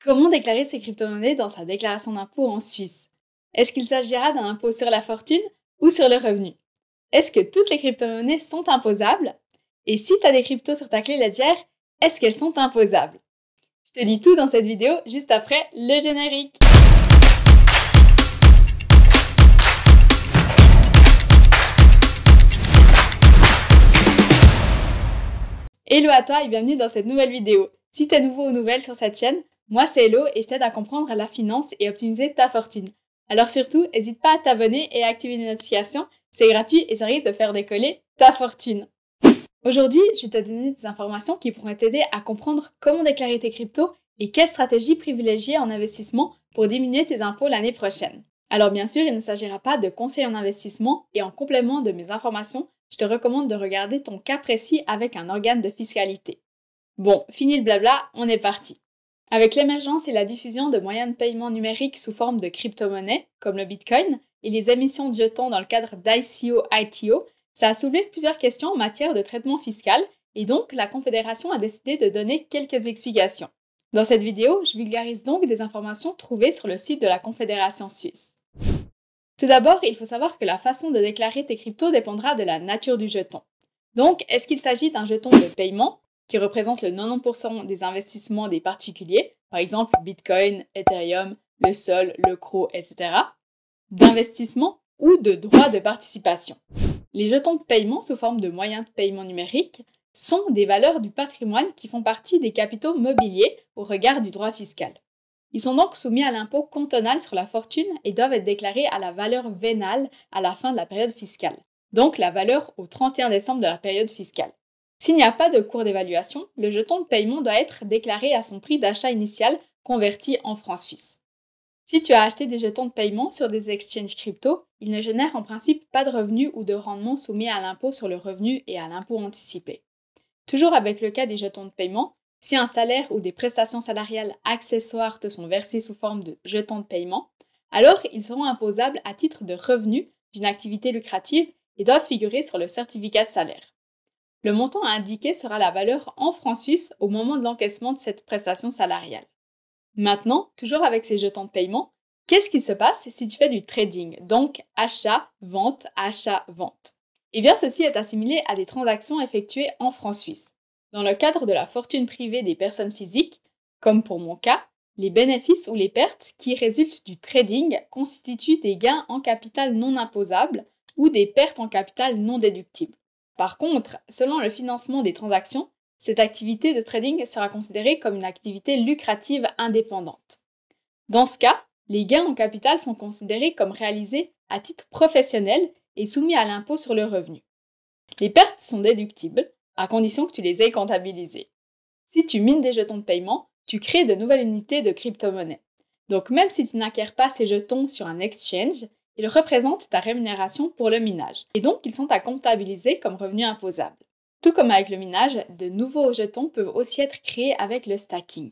Comment déclarer ses crypto-monnaies dans sa déclaration d'impôt en Suisse? Est-ce qu'il s'agira d'un impôt sur la fortune ou sur le revenu? Est-ce que toutes les crypto-monnaies sont imposables? Et si tu as des cryptos sur ta clé Ledger, est-ce qu'elles sont imposables? Je te dis tout dans cette vidéo juste après le générique. Hello à toi et bienvenue dans cette nouvelle vidéo. Si tu es nouveau ou nouvelle sur cette chaîne, moi c'est Hello et je t'aide à comprendre la finance et optimiser ta fortune. Alors surtout, n'hésite pas à t'abonner et à activer les notifications, c'est gratuit et ça risque de faire décoller ta fortune. Aujourd'hui, je vais te donner des informations qui pourraient t'aider à comprendre comment déclarer tes cryptos et quelles stratégies privilégier en investissement pour diminuer tes impôts l'année prochaine. Alors bien sûr, il ne s'agira pas de conseils en investissement et en complément de mes informations, je te recommande de regarder ton cas précis avec un organe de fiscalité. Bon, fini le blabla, on est parti. Avec l'émergence et la diffusion de moyens de paiement numériques sous forme de crypto-monnaies, comme le Bitcoin, et les émissions de jetons dans le cadre d'ICO-ITO, ça a soulevé plusieurs questions en matière de traitement fiscal, et donc la Confédération a décidé de donner quelques explications. Dans cette vidéo, je vulgarise donc des informations trouvées sur le site de la Confédération suisse. Tout d'abord, il faut savoir que la façon de déclarer tes cryptos dépendra de la nature du jeton. Donc, est-ce qu'il s'agit d'un jeton de paiement, qui représente le 90% des investissements des particuliers, par exemple Bitcoin, Ethereum, le Sol, le CRO, etc., d'investissement ou de droits de participation? Les jetons de paiement sous forme de moyens de paiement numériques sont des valeurs du patrimoine qui font partie des capitaux mobiliers au regard du droit fiscal. Ils sont donc soumis à l'impôt cantonal sur la fortune et doivent être déclarés à la valeur vénale à la fin de la période fiscale, donc la valeur au 31 décembre de la période fiscale. S'il n'y a pas de cours d'évaluation, le jeton de paiement doit être déclaré à son prix d'achat initial converti en francs suisses. Si tu as acheté des jetons de paiement sur des exchanges crypto, ils ne génèrent en principe pas de revenus ou de rendement soumis à l'impôt sur le revenu et à l'impôt anticipé. Toujours avec le cas des jetons de paiement, si un salaire ou des prestations salariales accessoires te sont versés sous forme de jetons de paiement, alors ils seront imposables à titre de revenu d'une activité lucrative et doivent figurer sur le certificat de salaire. Le montant à indiquer sera la valeur en francs suisses au moment de l'encaissement de cette prestation salariale. Maintenant, toujours avec ces jetons de paiement, qu'est-ce qui se passe si tu fais du trading, donc achat-vente, achat-vente? Eh bien, ceci est assimilé à des transactions effectuées en francs suisses. Dans le cadre de la fortune privée des personnes physiques, comme pour mon cas, les bénéfices ou les pertes qui résultent du trading constituent des gains en capital non imposables ou des pertes en capital non déductibles. Par contre, selon le financement des transactions, cette activité de trading sera considérée comme une activité lucrative indépendante. Dans ce cas, les gains en capital sont considérés comme réalisés à titre professionnel et soumis à l'impôt sur le revenu. Les pertes sont déductibles, à condition que tu les aies comptabilisées. Si tu mines des jetons de paiement, tu crées de nouvelles unités de crypto-monnaie. Donc même si tu n'acquiers pas ces jetons sur un exchange, ils représentent ta rémunération pour le minage, et donc ils sont à comptabiliser comme revenus imposables. Tout comme avec le minage, de nouveaux jetons peuvent aussi être créés avec le stacking.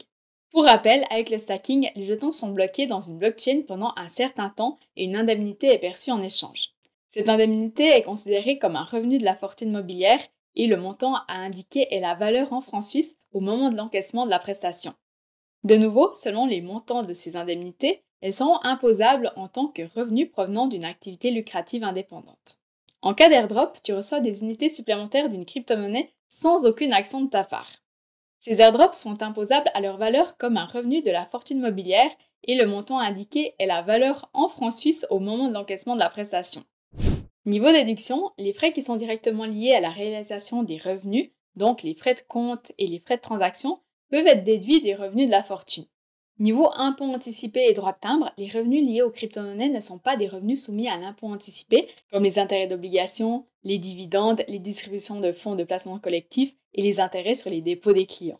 Pour rappel, avec le stacking, les jetons sont bloqués dans une blockchain pendant un certain temps et une indemnité est perçue en échange. Cette indemnité est considérée comme un revenu de la fortune mobilière et le montant à indiquer est la valeur en francs suisses au moment de l'encaissement de la prestation. De nouveau, selon les montants de ces indemnités, elles seront imposables en tant que revenus provenant d'une activité lucrative indépendante. En cas d'airdrop, tu reçois des unités supplémentaires d'une crypto-monnaie sans aucune action de ta part. Ces airdrops sont imposables à leur valeur comme un revenu de la fortune mobilière et le montant indiqué est la valeur en francs suisses au moment de l'encaissement de la prestation. Niveau déduction, les frais qui sont directement liés à la réalisation des revenus, donc les frais de compte et les frais de transaction, peuvent être déduits des revenus de la fortune. Niveau impôt anticipé et droit de timbre, les revenus liés aux crypto-monnaies ne sont pas des revenus soumis à l'impôt anticipé, comme les intérêts d'obligation, les dividendes, les distributions de fonds de placement collectif et les intérêts sur les dépôts des clients.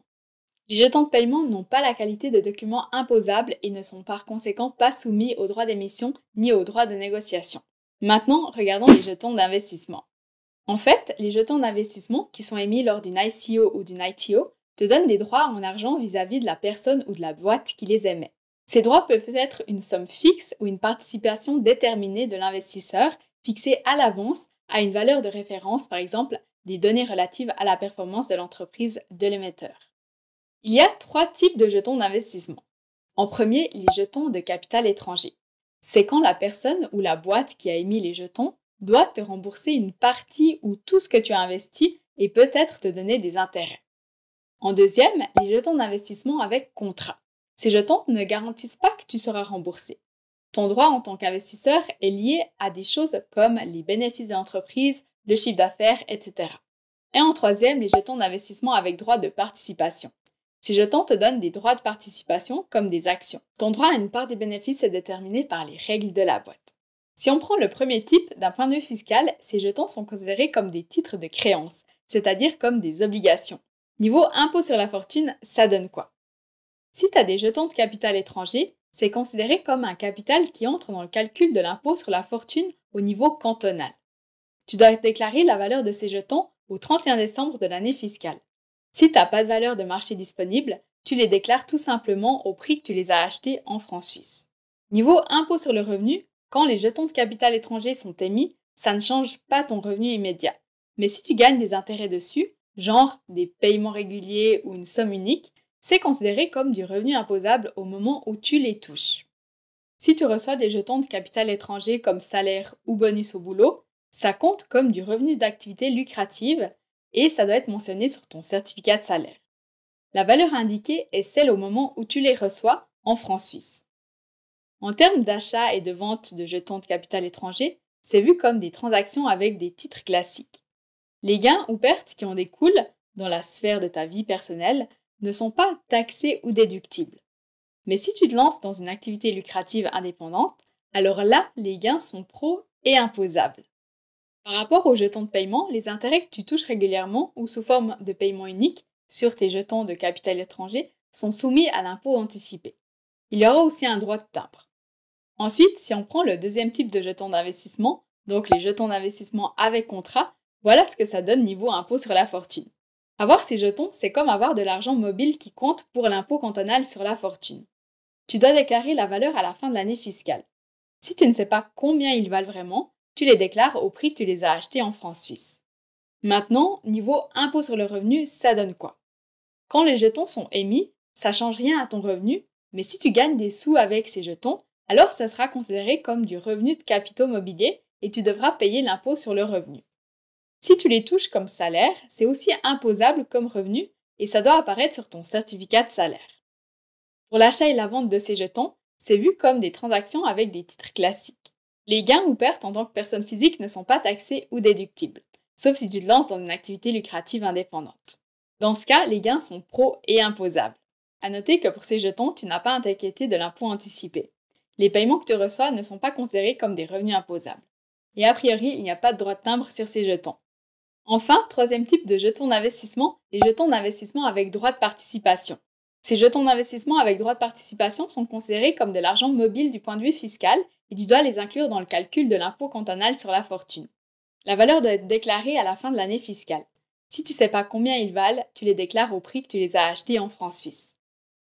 Les jetons de paiement n'ont pas la qualité de documents imposables et ne sont par conséquent pas soumis aux droits d'émission ni aux droits de négociation. Maintenant, regardons les jetons d'investissement. En fait, les jetons d'investissement qui sont émis lors d'une ICO ou d'une ITO te donnent des droits en argent vis-à-vis de la personne ou de la boîte qui les émet. Ces droits peuvent être une somme fixe ou une participation déterminée de l'investisseur fixée à l'avance à une valeur de référence, par exemple des données relatives à la performance de l'entreprise de l'émetteur. Il y a 3 types de jetons d'investissement. En premier, les jetons de capital étranger. C'est quand la personne ou la boîte qui a émis les jetons doit te rembourser une partie ou tout ce que tu as investi et peut-être te donner des intérêts. En deuxième, les jetons d'investissement avec contrat. Ces jetons ne garantissent pas que tu seras remboursé. Ton droit en tant qu'investisseur est lié à des choses comme les bénéfices de l'entreprise, le chiffre d'affaires, etc. Et en troisième, les jetons d'investissement avec droit de participation. Ces jetons te donnent des droits de participation comme des actions. Ton droit à une part des bénéfices est déterminé par les règles de la boîte. Si on prend le premier type, d'un point de vue fiscal, ces jetons sont considérés comme des titres de créance, c'est-à-dire comme des obligations. Niveau impôt sur la fortune, ça donne quoi? Si tu as des jetons de capital étranger, c'est considéré comme un capital qui entre dans le calcul de l'impôt sur la fortune au niveau cantonal. Tu dois déclarer la valeur de ces jetons au 31 décembre de l'année fiscale. Si tu n'as pas de valeur de marché disponible, tu les déclares tout simplement au prix que tu les as achetés en francs suisses. Niveau impôt sur le revenu, quand les jetons de capital étranger sont émis, ça ne change pas ton revenu immédiat. Mais si tu gagnes des intérêts dessus, genre des paiements réguliers ou une somme unique, c'est considéré comme du revenu imposable au moment où tu les touches. Si tu reçois des jetons de capital étranger comme salaire ou bonus au boulot, ça compte comme du revenu d'activité lucrative et ça doit être mentionné sur ton certificat de salaire. La valeur indiquée est celle au moment où tu les reçois en francs suisses. En termes d'achat et de vente de jetons de capital étranger, c'est vu comme des transactions avec des titres classiques. Les gains ou pertes qui en découlent dans la sphère de ta vie personnelle ne sont pas taxés ou déductibles. Mais si tu te lances dans une activité lucrative indépendante, alors là, les gains sont pro et imposables. Par rapport aux jetons de paiement, les intérêts que tu touches régulièrement ou sous forme de paiement unique sur tes jetons de capital étranger sont soumis à l'impôt anticipé. Il y aura aussi un droit de timbre. Ensuite, si on prend le deuxième type de jetons d'investissement, donc les jetons d'investissement avec contrat, voilà ce que ça donne niveau impôt sur la fortune. Avoir ces jetons, c'est comme avoir de l'argent mobile qui compte pour l'impôt cantonal sur la fortune. Tu dois déclarer la valeur à la fin de l'année fiscale. Si tu ne sais pas combien ils valent vraiment, tu les déclares au prix que tu les as achetés en francs suisses. Maintenant, niveau impôt sur le revenu, ça donne quoi? Quand les jetons sont émis, ça ne change rien à ton revenu, mais si tu gagnes des sous avec ces jetons, alors ça sera considéré comme du revenu de capitaux mobiliers et tu devras payer l'impôt sur le revenu. Si tu les touches comme salaire, c'est aussi imposable comme revenu et ça doit apparaître sur ton certificat de salaire. Pour l'achat et la vente de ces jetons, c'est vu comme des transactions avec des titres classiques. Les gains ou pertes en tant que personne physique ne sont pas taxés ou déductibles, sauf si tu te lances dans une activité lucrative indépendante. Dans ce cas, les gains sont pro et imposables. À noter que pour ces jetons, tu n'as pas à t'inquiéter de l'impôt anticipé. Les paiements que tu reçois ne sont pas considérés comme des revenus imposables. Et a priori, il n'y a pas de droit de timbre sur ces jetons. Enfin, troisième type de jetons d'investissement, les jetons d'investissement avec droit de participation. Ces jetons d'investissement avec droit de participation sont considérés comme de l'argent mobile du point de vue fiscal et tu dois les inclure dans le calcul de l'impôt cantonal sur la fortune. La valeur doit être déclarée à la fin de l'année fiscale. Si tu ne sais pas combien ils valent, tu les déclares au prix que tu les as achetés en francs suisses.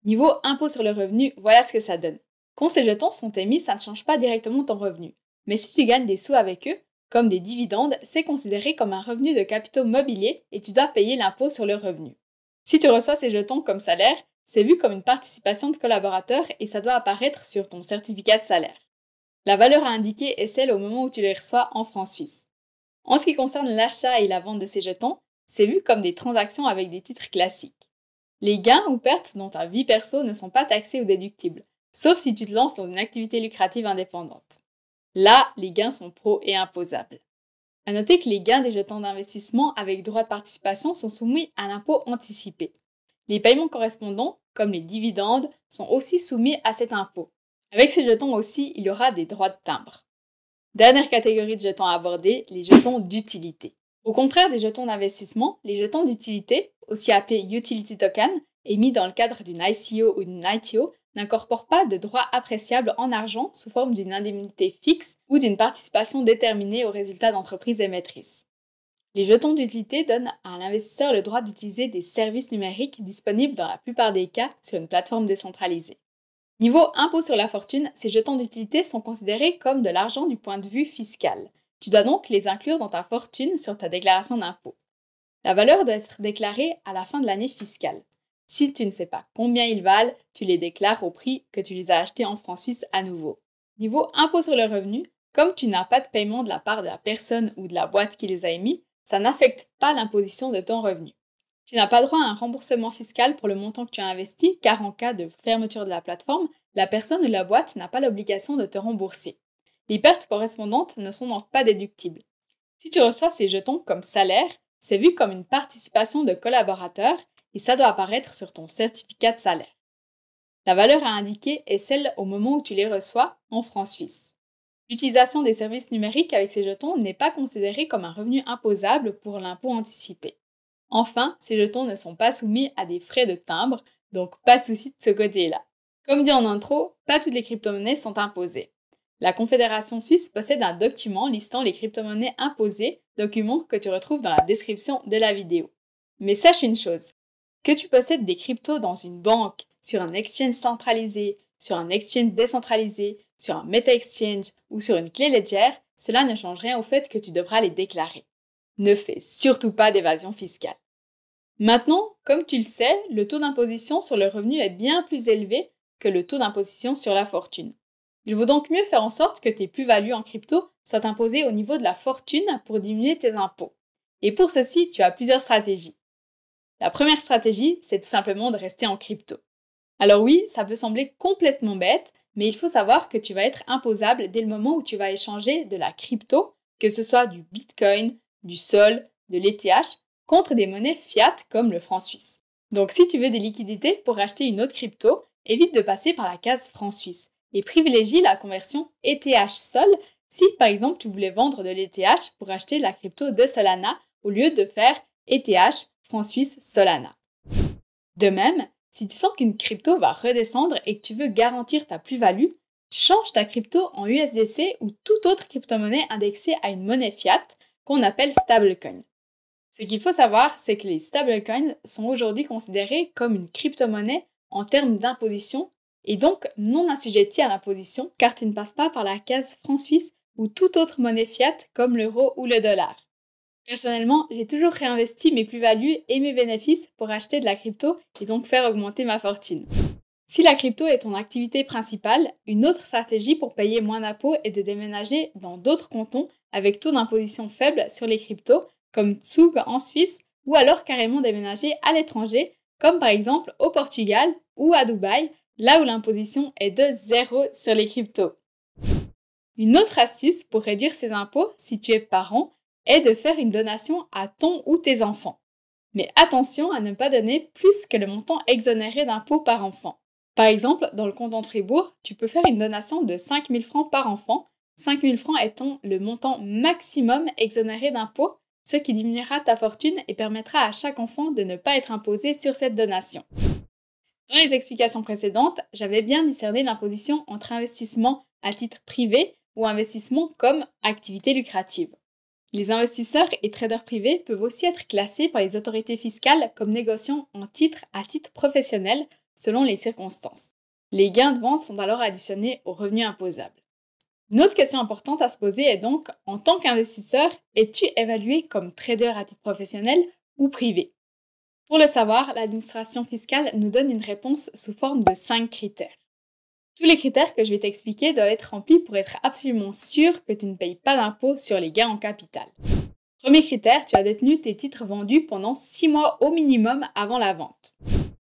Niveau impôt sur le revenu, voilà ce que ça donne. Quand ces jetons sont émis, ça ne change pas directement ton revenu. Mais si tu gagnes des sous avec eux, comme des dividendes, c'est considéré comme un revenu de capitaux mobiliers et tu dois payer l'impôt sur le revenu. Si tu reçois ces jetons comme salaire, c'est vu comme une participation de collaborateur et ça doit apparaître sur ton certificat de salaire. La valeur à indiquer est celle au moment où tu les reçois en francs suisses. En ce qui concerne l'achat et la vente de ces jetons, c'est vu comme des transactions avec des titres classiques. Les gains ou pertes dans ta vie perso ne sont pas taxés ou déductibles, sauf si tu te lances dans une activité lucrative indépendante. Là, les gains sont pro et imposables. À noter que les gains des jetons d'investissement avec droit de participation sont soumis à l'impôt anticipé. Les paiements correspondants, comme les dividendes, sont aussi soumis à cet impôt. Avec ces jetons aussi, il y aura des droits de timbre. Dernière catégorie de jetons à aborder, les jetons d'utilité. Au contraire des jetons d'investissement, les jetons d'utilité, aussi appelés utility token, émis dans le cadre d'une ICO ou d'une ITO, n'incorporent pas de droits appréciables en argent sous forme d'une indemnité fixe ou d'une participation déterminée aux résultats d'entreprises émettrices. Les jetons d'utilité donnent à l'investisseur le droit d'utiliser des services numériques disponibles dans la plupart des cas sur une plateforme décentralisée. Niveau impôt sur la fortune, ces jetons d'utilité sont considérés comme de l'argent du point de vue fiscal. Tu dois donc les inclure dans ta fortune sur ta déclaration d'impôt. La valeur doit être déclarée à la fin de l'année fiscale. Si tu ne sais pas combien ils valent, tu les déclares au prix que tu les as achetés en francs suisses à nouveau. Niveau impôt sur le revenu, comme tu n'as pas de paiement de la part de la personne ou de la boîte qui les a émis, ça n'affecte pas l'imposition de ton revenu. Tu n'as pas droit à un remboursement fiscal pour le montant que tu as investi, car en cas de fermeture de la plateforme, la personne ou la boîte n'a pas l'obligation de te rembourser. Les pertes correspondantes ne sont donc pas déductibles. Si tu reçois ces jetons comme salaire, c'est vu comme une participation de collaborateur et ça doit apparaître sur ton certificat de salaire. La valeur à indiquer est celle au moment où tu les reçois en francs suisses. L'utilisation des services numériques avec ces jetons n'est pas considérée comme un revenu imposable pour l'impôt anticipé. Enfin, ces jetons ne sont pas soumis à des frais de timbre, donc pas de souci de ce côté-là. Comme dit en intro, pas toutes les crypto-monnaies sont imposées. La Confédération suisse possède un document listant les crypto-monnaies imposées, document que tu retrouves dans la description de la vidéo. Mais sache une chose, que tu possèdes des cryptos dans une banque, sur un exchange centralisé, sur un exchange décentralisé, sur un meta-exchange ou sur une clé Ledger, cela ne change rien au fait que tu devras les déclarer. Ne fais surtout pas d'évasion fiscale. Maintenant, comme tu le sais, le taux d'imposition sur le revenu est bien plus élevé que le taux d'imposition sur la fortune. Il vaut donc mieux faire en sorte que tes plus-values en crypto soient imposées au niveau de la fortune pour diminuer tes impôts. Et pour ceci, tu as plusieurs stratégies. La première stratégie, c'est tout simplement de rester en crypto. Alors oui, ça peut sembler complètement bête, mais il faut savoir que tu vas être imposable dès le moment où tu vas échanger de la crypto, que ce soit du Bitcoin, du Sol, de l'ETH, contre des monnaies fiat comme le franc suisse. Donc si tu veux des liquidités pour acheter une autre crypto, évite de passer par la case franc suisse et privilégie la conversion ETH Sol si par exemple tu voulais vendre de l'ETH pour acheter la crypto de Solana au lieu de faire ETH franc suisse Solana. De même, si tu sens qu'une crypto va redescendre et que tu veux garantir ta plus-value, change ta crypto en USDC ou toute autre crypto-monnaie indexée à une monnaie fiat qu'on appelle stablecoin. Ce qu'il faut savoir, c'est que les stablecoins sont aujourd'hui considérés comme une crypto-monnaie en termes d'imposition et donc non assujettis à l'imposition car tu ne passes pas par la case franc suisse ou toute autre monnaie fiat comme l'euro ou le dollar. Personnellement, j'ai toujours réinvesti mes plus-values et mes bénéfices pour acheter de la crypto et donc faire augmenter ma fortune. Si la crypto est ton activité principale, une autre stratégie pour payer moins d'impôts est de déménager dans d'autres cantons avec taux d'imposition faible sur les cryptos, comme Zug en Suisse, ou alors carrément déménager à l'étranger, comme par exemple au Portugal ou à Dubaï, là où l'imposition est de 0 sur les cryptos. Une autre astuce pour réduire ses impôts si tu es parent est de faire une donation à ton ou tes enfants. Mais attention à ne pas donner plus que le montant exonéré d'impôts par enfant. Par exemple, dans le canton de Fribourg, tu peux faire une donation de 5 000 francs par enfant, 5 000 francs étant le montant maximum exonéré d'impôts, ce qui diminuera ta fortune et permettra à chaque enfant de ne pas être imposé sur cette donation. Dans les explications précédentes, j'avais bien discerné l'imposition entre investissement à titre privé ou investissement comme activité lucrative. Les investisseurs et traders privés peuvent aussi être classés par les autorités fiscales comme négociants en titre à titre professionnel selon les circonstances. Les gains de vente sont alors additionnés aux revenus imposables. Une autre question importante à se poser est donc, en tant qu'investisseur, es-tu évalué comme trader à titre professionnel ou privé? Pour le savoir, l'administration fiscale nous donne une réponse sous forme de 5 critères. Tous les critères que je vais t'expliquer doivent être remplis pour être absolument sûr que tu ne payes pas d'impôt sur les gains en capital. Premier critère, tu as détenu tes titres vendus pendant 6 mois au minimum avant la vente.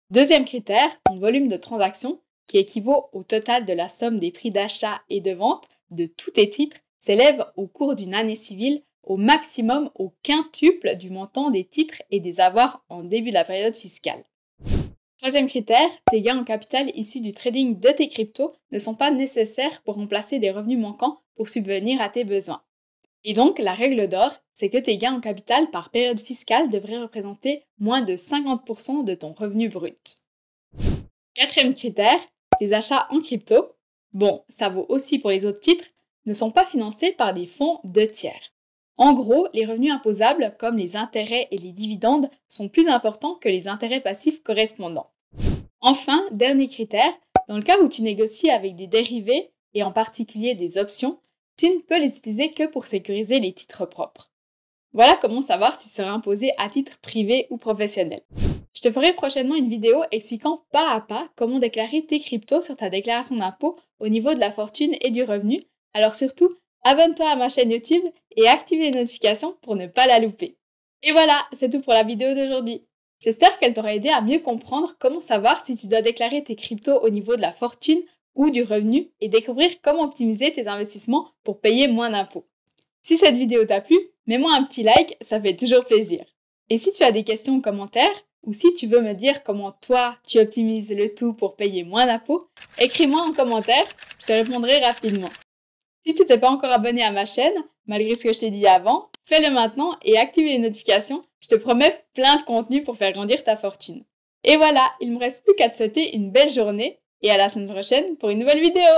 Deuxième critère, ton volume de transaction, qui équivaut au total de la somme des prix d'achat et de vente de tous tes titres, s'élève au cours d'une année civile au maximum au quintuple du montant des titres et des avoirs en début de la période fiscale. Troisième critère, tes gains en capital issus du trading de tes cryptos ne sont pas nécessaires pour remplacer des revenus manquants pour subvenir à tes besoins. Et donc, la règle d'or, c'est que tes gains en capital par période fiscale devraient représenter moins de 50% de ton revenu brut. Quatrième critère, tes achats en crypto, bon, ça vaut aussi pour les autres titres, ne sont pas financés par des fonds de tiers. En gros, les revenus imposables, comme les intérêts et les dividendes, sont plus importants que les intérêts passifs correspondants. Enfin, dernier critère, dans le cas où tu négocies avec des dérivés, et en particulier des options, tu ne peux les utiliser que pour sécuriser les titres propres. Voilà comment savoir si tu seras imposé à titre privé ou professionnel. Je te ferai prochainement une vidéo expliquant pas à pas comment déclarer tes cryptos sur ta déclaration d'impôt au niveau de la fortune et du revenu. Alors surtout, abonne-toi à ma chaîne YouTube et active les notifications pour ne pas la louper. Et voilà, c'est tout pour la vidéo d'aujourd'hui. J'espère qu'elle t'aura aidé à mieux comprendre comment savoir si tu dois déclarer tes cryptos au niveau de la fortune ou du revenu et découvrir comment optimiser tes investissements pour payer moins d'impôts. Si cette vidéo t'a plu, mets-moi un petit like, ça fait toujours plaisir. Et si tu as des questions ou commentaires, ou si tu veux me dire comment toi tu optimises le tout pour payer moins d'impôts, écris-moi en commentaire, je te répondrai rapidement. Si tu n'es pas encore abonné à ma chaîne, malgré ce que je t'ai dit avant, fais-le maintenant et active les notifications, je te promets plein de contenu pour faire grandir ta fortune. Et voilà, il ne me reste plus qu'à te souhaiter une belle journée et à la semaine prochaine pour une nouvelle vidéo.